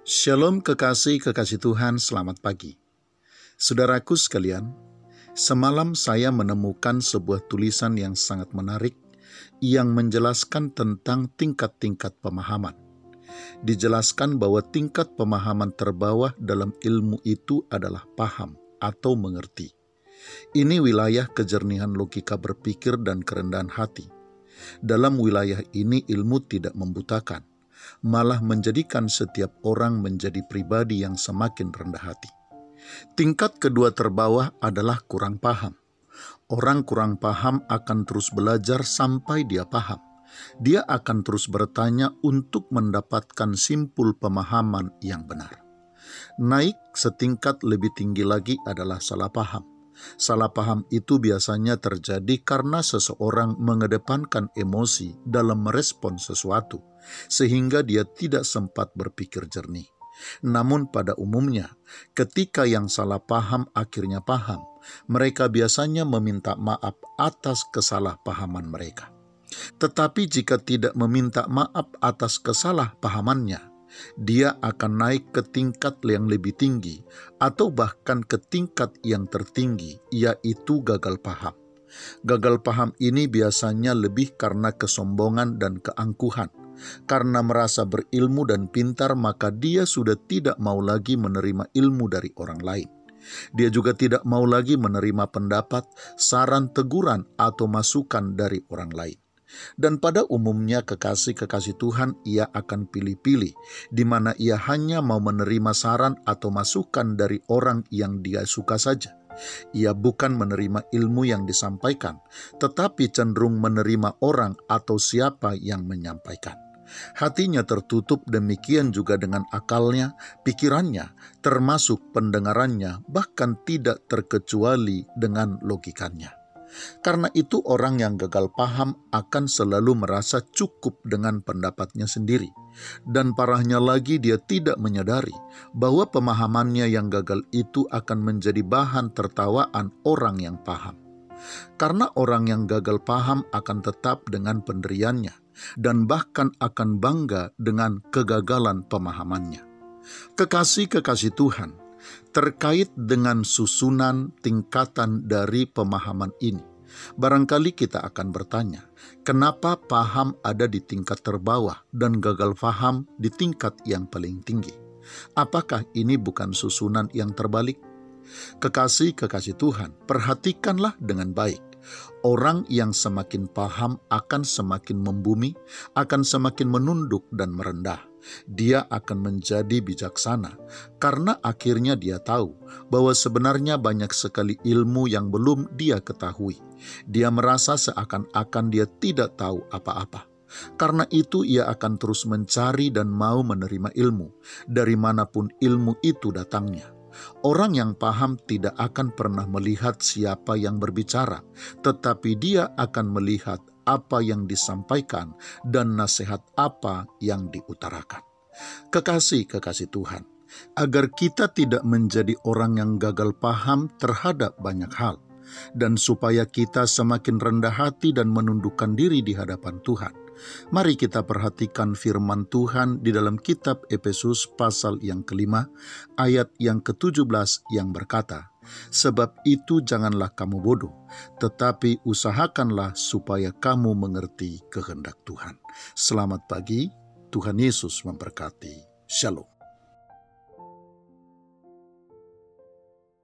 Shalom kekasih-kekasih Tuhan, selamat pagi. Saudaraku sekalian, semalam saya menemukan sebuah tulisan yang sangat menarik yang menjelaskan tentang tingkat-tingkat pemahaman. Dijelaskan bahwa tingkat pemahaman terbawah dalam ilmu itu adalah paham atau mengerti. Ini wilayah kejernihan logika berpikir dan kerendahan hati. Dalam wilayah ini ilmu tidak membutakan, malah menjadikan setiap orang menjadi pribadi yang semakin rendah hati. Tingkat kedua terbawah adalah kurang paham. Orang kurang paham akan terus belajar sampai dia paham. Dia akan terus bertanya untuk mendapatkan simpul pemahaman yang benar. Naik setingkat lebih tinggi lagi adalah salah paham. Salah paham itu biasanya terjadi karena seseorang mengedepankan emosi dalam merespon sesuatu, sehingga dia tidak sempat berpikir jernih. Namun pada umumnya, ketika yang salah paham akhirnya paham, mereka biasanya meminta maaf atas kesalahpahaman mereka. Tetapi jika tidak meminta maaf atas kesalahpahamannya, dia akan naik ke tingkat yang lebih tinggi atau bahkan ke tingkat yang tertinggi, yaitu gagal paham. Gagal paham ini biasanya lebih karena kesombongan dan keangkuhan. Karena merasa berilmu dan pintar, maka dia sudah tidak mau lagi menerima ilmu dari orang lain. Dia juga tidak mau lagi menerima pendapat, saran, teguran, atau masukan dari orang lain. Dan pada umumnya kekasih-kekasih Tuhan, ia akan pilih-pilih, di mana ia hanya mau menerima saran atau masukan dari orang yang dia suka saja. Ia bukan menerima ilmu yang disampaikan, tetapi cenderung menerima orang atau siapa yang menyampaikan. Hatinya tertutup, demikian juga dengan akalnya, pikirannya, termasuk pendengarannya, bahkan tidak terkecuali dengan logikanya. Karena itu orang yang gagal paham akan selalu merasa cukup dengan pendapatnya sendiri. Dan parahnya lagi, dia tidak menyadari bahwa pemahamannya yang gagal itu akan menjadi bahan tertawaan orang yang paham. Karena orang yang gagal paham akan tetap dengan pendiriannya dan bahkan akan bangga dengan kegagalan pemahamannya. Kekasih-kekasih Tuhan, terkait dengan susunan tingkatan dari pemahaman ini, barangkali kita akan bertanya, kenapa paham ada di tingkat terbawah dan gagal paham di tingkat yang paling tinggi? Apakah ini bukan susunan yang terbalik? Kekasih-kekasih Tuhan, perhatikanlah dengan baik. Orang yang semakin paham akan semakin membumi, akan semakin menunduk dan merendah. Dia akan menjadi bijaksana karena akhirnya dia tahu bahwa sebenarnya banyak sekali ilmu yang belum dia ketahui. Dia merasa seakan-akan dia tidak tahu apa-apa. Karena itu ia akan terus mencari dan mau menerima ilmu dari manapun ilmu itu datangnya. Orang yang paham tidak akan pernah melihat siapa yang berbicara, tetapi dia akan melihat apa yang disampaikan dan nasihat apa yang diutarakan. Kekasih-kekasih Tuhan, agar kita tidak menjadi orang yang gagal paham terhadap banyak hal, dan supaya kita semakin rendah hati dan menundukkan diri di hadapan Tuhan, mari kita perhatikan firman Tuhan di dalam kitab Efesus pasal yang ke-5, ayat yang ke-17 yang berkata, "Sebab itu janganlah kamu bodoh, tetapi usahakanlah supaya kamu mengerti kehendak Tuhan." Selamat pagi, Tuhan Yesus memberkati. Shalom.